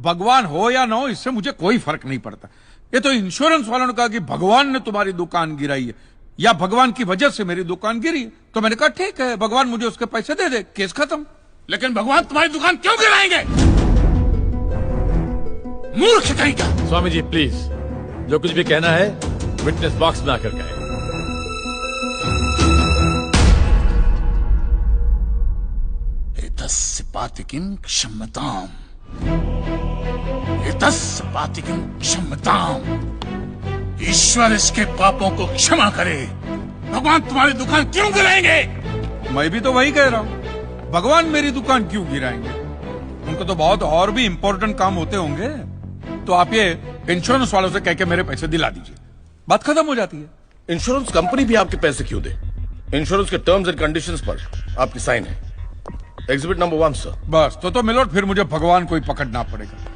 भगवान हो या ना हो इससे मुझे कोई फर्क नहीं पड़ता। ये तो इंश्योरेंस वालों ने कहा कि भगवान ने तुम्हारी दुकान गिराई है या भगवान की वजह से मेरी दुकान गिरी, तो मैंने कहा ठीक है, भगवान मुझे उसके पैसे दे दे, केस खत्म। लेकिन भगवान तुम्हारी दुकान क्यों गिराएंगे? मूर्ख कहीं का। स्वामी जी प्लीज, जो कुछ भी कहना है विटनेस बॉक्स में आकर कहें। एतस्पातिकिं क्षम्यताम्, एतस्पातिकिं क्षम्यताम्। ईश्वर इसके पापों को क्षमा करे। भगवान तुम्हारी दुकान क्यों गिराएंगे? मैं भी तो वही कह रहा हूं, भगवान मेरी दुकान क्यों गिराएंगे? उनको तो बहुत और भी इंपॉर्टेंट काम होते होंगे। तो आप ये इंश्योरेंस वालों से कह के मेरे पैसे दिला दीजिए, बात खत्म हो जाती है। इंश्योरेंस कंपनी भी आपके पैसे क्यों दे? इंश्योरेंस के टर्म्स एंड कंडीशंस पर आपकी साइन है। Exhibit number 1 sir. बस तो मिलोड फिर मुझे भगवान को ही पकड़ना पड़ेगा।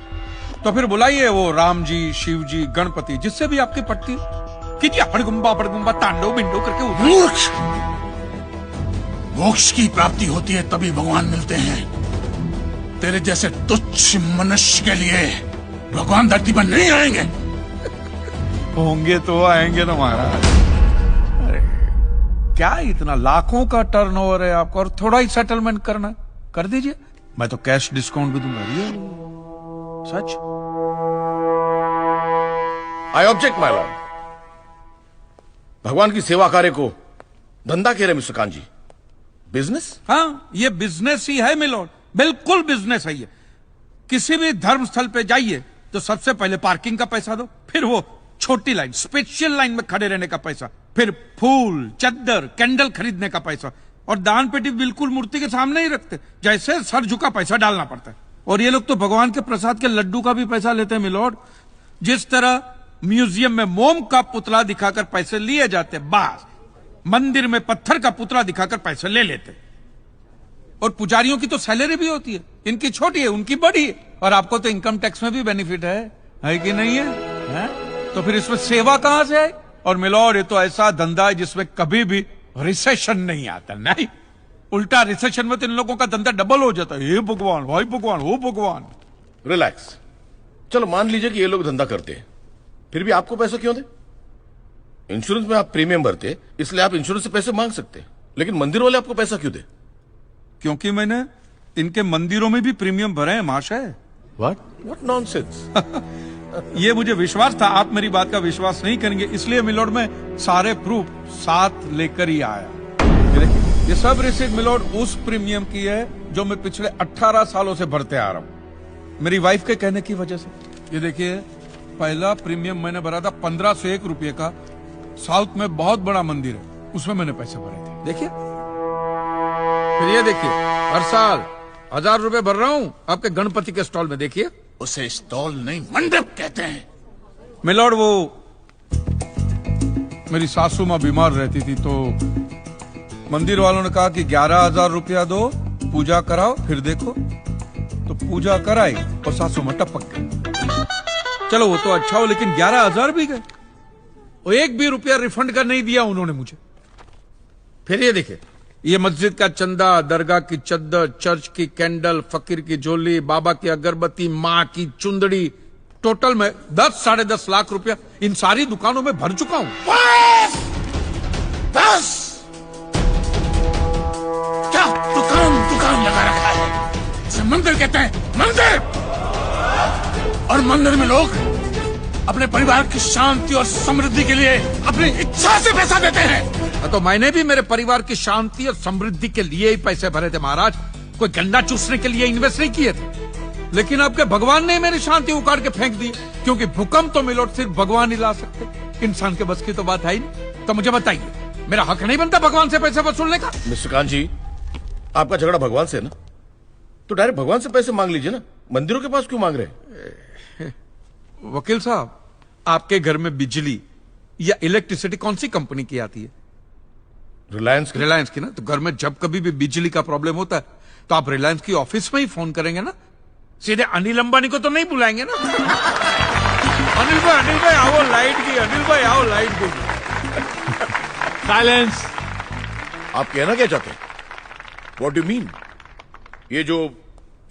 तो फिर बुलाइए वो राम जी, शिव जी, गणपति, जिससे भी आपकी पट्टी कीजिए। अपड़गुम्बा तांडव बिंडो करके उठाइए। मूर्ख! मोक्ष की प्राप्ति होती है तभी भगवान मिलते हैं। तेरे जैसे तुच्छ मनुष्य के लिए भगवान धरती पर नहीं आएंगे। होंगे तो आएंगे ना महाराज। अरे क्या इतना लाखों का टर्नओवर है आपको और थोड़ा ही सेटलमेंट करना, कर दीजिए। मैं तो कैश डिस्काउंट भी दूंगा। ये सच। I object my lord. भगवान की सेवा कार्य को धंधा कह रहे मिस्टर कांत जी, बिजनेस? हाँ, ये बिजनेस ही है मिलोड, बिल्कुल बिजनेस है ये। किसी भी धर्म स्थल पे जाइए तो सबसे पहले पार्किंग का पैसा दो, फिर वो छोटी लाइन, स्पेशल लाइन में खड़े रहने का पैसा, फिर फूल, चद्दर, कैंडल खरीदने का पैसा, और दान पेटी बिल्कुल मूर्ति के सामने ही रखते, जैसे सर झुका पैसा डालना पड़ता है। और ये लोग तो भगवान के प्रसाद के लड्डू का भी पैसा लेते हैं मिलोड। जिस तरह म्यूजियम में मोम का पुतला दिखाकर पैसे लिए जाते, बस मंदिर में पत्थर का पुतला दिखाकर पैसे ले लेते। और पुजारियों की तो सैलरी भी होती है, इनकी छोटी है, उनकी बड़ी है। और आपको तो इनकम टैक्स में भी बेनिफिट है कि नहीं है? तो फिर इसमें सेवा कहां से है? और मिलोड, ये तो ऐसा धंधा है जिसमें कभी भी रिसेशन नहीं आता। नहीं, उल्टा रिसेशन में तो इन लोगों का धंधा डबल हो जाता है। हे भगवान, भाई भगवान, हो भगवान। रिलैक्स। चलो मान लीजिए कि ये लोग धंधा करते हैं, फिर भी आपको पैसा क्यों दे? इंश्योरेंस में आप प्रीमियम भरते, इसलिए आप इंश्योरेंस से पैसे मांग सकते, लेकिन मंदिर वाले आपको पैसा क्यों दे? क्योंकि मैंने इनके मंदिरों में भी प्रीमियम भरे हैं महाशय। What nonsense. ये मुझे विश्वास था आप मेरी बात का विश्वास नहीं करेंगे, इसलिए मिलोड में सारे प्रूफ साथ लेकर ही आया। ये सब रिसीट मिलोड उस प्रीमियम की है जो मैं पिछले 18 सालों से भरते आ रहा हूं, मेरी वाइफ के कहने की वजह से। ये देखिए, पहला प्रीमियम मैंने भरा था 1501 रुपये का, साउथ में बहुत बड़ा मंदिर है, उसमें मैंने पैसे भरे थे। देखिए, फिर ये देखिए, हर साल 1000 रुपए भर रहा हूं आपके गणपति के स्टॉल में। देखिए, उसे स्टॉल नहीं मंडप कहते हैं। मिलोड, वो मेरी सासू मां बीमार रहती थी तो मंदिर वालों ने कहा कि 11,000 रुपया दो, पूजा कराओ, फिर देखो। तो पूजा कराई और सासू मां टपक गई। चलो वो तो अच्छा हो, लेकिन 11,000 भी गए, और एक भी रुपया रिफंड का नहीं दिया उन्होंने मुझे। फिर ये देखिए, ये मस्जिद का चंदा, दरगाह की चद्दर, चर्च की कैंडल, फकीर की झोली, बाबा की अगरबत्ती, माँ की चुंदड़ी, टोटल में 10-10.5 लाख रुपया इन सारी दुकानों में भर चुका हूं। बस क्या दुकान लगा रखा है? इसे मंदिर कहते हैं, मंदिर। और मंदिर में लोग अपने परिवार की शांति और समृद्धि के लिए अपनी इच्छा से पैसा देते हैं। तो मैंने भी मेरे परिवार की शांति और समृद्धि के लिए ही पैसे भरे थे महाराज, कोई गंदा चूसने के लिए इन्वेस्ट नहीं किए थे। लेकिन आपके भगवान ने मेरी शांति उखाड़ के फेंक दी, क्योंकि भूकंप तो मिलोड सिर्फ भगवान ही ला सकते, इंसान के बस की तो बात है ही नहीं। तो मुझे बताइए, मेरा हक नहीं बनता भगवान से पैसे वसूलने का? मिस्टर कांत जी, आपका झगड़ा भगवान से है ना, तो डायरेक्ट भगवान से पैसे मांग लीजिए ना, मंदिरों के पास क्यों मांग रहे? वकील साहब, आपके घर में बिजली या इलेक्ट्रिसिटी कौन सी कंपनी की आती है? रिलायंस की ना। तो घर में जब कभी भी बिजली का प्रॉब्लम होता है तो आप रिलायंस की ऑफिस में ही फोन करेंगे ना, सीधे अनिल अंबानी को तो नहीं बुलाएंगे ना। अनिल भाई आओ लाइट की, अनिल भाई आओ लाइट की। साइलेंस। आप कहना क्या चाहते हैं? What do mean? ये जो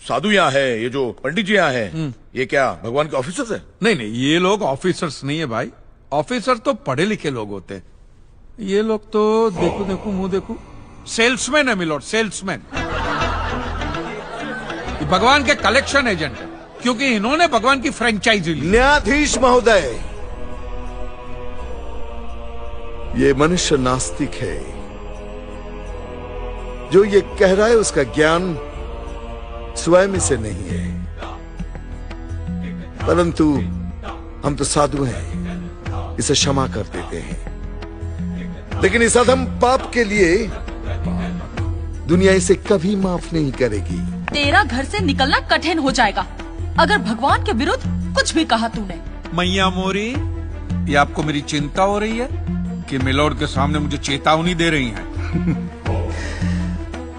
साधु यहाँ है, ये जो पंडित जी यहाँ है, ये क्या भगवान के ऑफिसर्स है? नहीं नहीं, ये लोग ऑफिसर्स नहीं है भाई। ऑफिसर तो पढ़े लिखे लोग होते हैं। ये लोग तो देखो देखो मुंह देखो, सेल्समैन है मिलोड, सेल्समैन। ये भगवान के कलेक्शन एजेंट है, क्योंकि इन्होंने भगवान की फ्रेंचाइजी ली। न्यायाधीश महोदय, ये मनुष्य नास्तिक है। जो ये कह रहा है उसका ज्ञान स्वयं से नहीं है, परंतु हम तो साधु हैं, इसे क्षमा कर देते हैं। लेकिन इस अधम पाप के लिए दुनिया इसे कभी माफ नहीं करेगी। तेरा घर से निकलना कठिन हो जाएगा अगर भगवान के विरुद्ध कुछ भी कहा तूने। मैया मोरी, ये आपको मेरी चिंता हो रही है कि मिलोड के सामने मुझे चेतावनी दे रही हैं?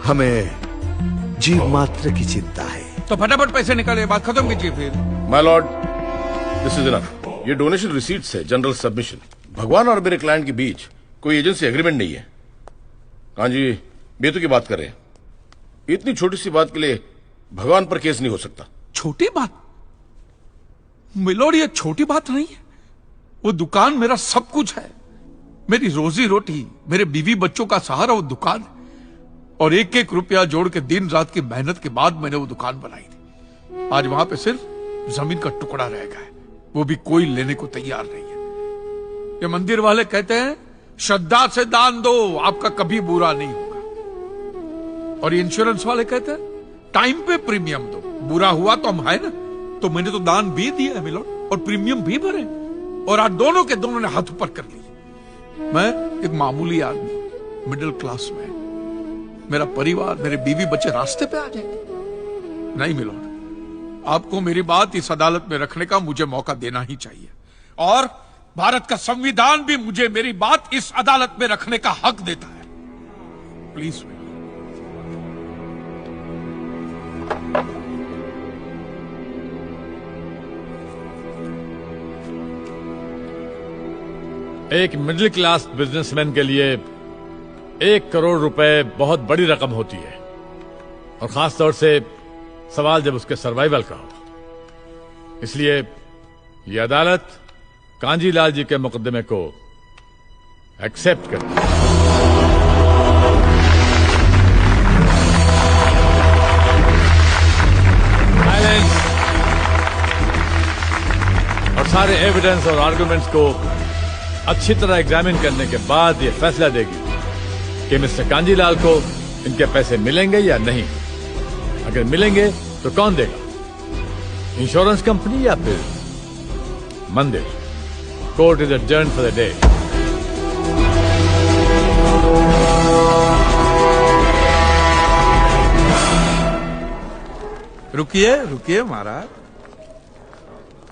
हमें जीव मात्र की चिंता है। तो फटाफट पैसे निकाले, बात खत्म कीजिए फिर। My Lord, this is enough. ये डोनेशन रिसीट्स है, जनरल सबमिशन। भगवान और मेरे क्लाइंट के बीच कोई एजेंसी एग्रीमेंट नहीं है। कांजी बेतु की बात कर रहे हैं। इतनी छोटी सी बात के लिए भगवान पर केस नहीं हो सकता। छोटी बात मिलोड, ये छोटी बात नहीं है। वो दुकान मेरा सब कुछ है, मेरी रोजी रोटी, मेरे बीवी बच्चों का सहारा वो दुकान है। और एक एक रुपया जोड़ के दिन रात की मेहनत के बाद मैंने वो दुकान बनाई थी। आज वहां पे सिर्फ जमीन का टुकड़ा रह गया है, वो भी कोई लेने को तैयार नहीं है। ये मंदिर वाले कहते हैं श्रद्धा से दान दो, आपका कभी बुरा नहीं होगा। और ये इंश्योरेंस वाले कहते हैं टाइम पे प्रीमियम दो, बुरा हुआ तो हम है ना। तो मैंने तो दान भी दिया है मिलोड, और प्रीमियम भी भरे, और आज दोनों के दोनों ने हाथ ऊपर कर लिए। मैं एक मामूली आदमी, मिडिल क्लास में, मेरा परिवार, मेरे बीवी बच्चे रास्ते पे आ जाएंगे। नहीं मिलोड, आपको मेरी बात इस अदालत में रखने का मुझे मौका देना ही चाहिए। और भारत का संविधान भी मुझे मेरी बात इस अदालत में रखने का हक देता है। Please milord. एक मिडिल क्लास बिजनेसमैन के लिए 1 करोड़ रुपए बहुत बड़ी रकम होती है, और खास तौर से सवाल जब उसके सर्वाइवल का हो। इसलिए यह अदालत कांजीलाल जी के मुकदमे को एक्सेप्ट करती है। साइलेंस। और सारे एविडेंस और आर्गुमेंट्स को अच्छी तरह एग्जामिन करने के बाद यह फैसला देगी कि मिस्टर कांजीलाल को इनके पैसे मिलेंगे या नहीं। अगर मिलेंगे तो कौन देगा, इंश्योरेंस कंपनी या फिर मंदिर। Court is adjourned for the day. रुकिए रुकिए महाराज,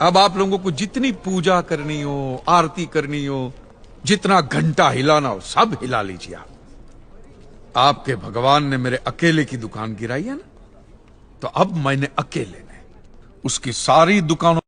अब आप लोगों को जितनी पूजा करनी हो, आरती करनी हो, जितना घंटा हिलाना हो, सब हिला लीजिए आप। आपके भगवान ने मेरे अकेले की दुकान गिराई है ना, तो अब मैंने अकेले ने उसकी सारी दुकानों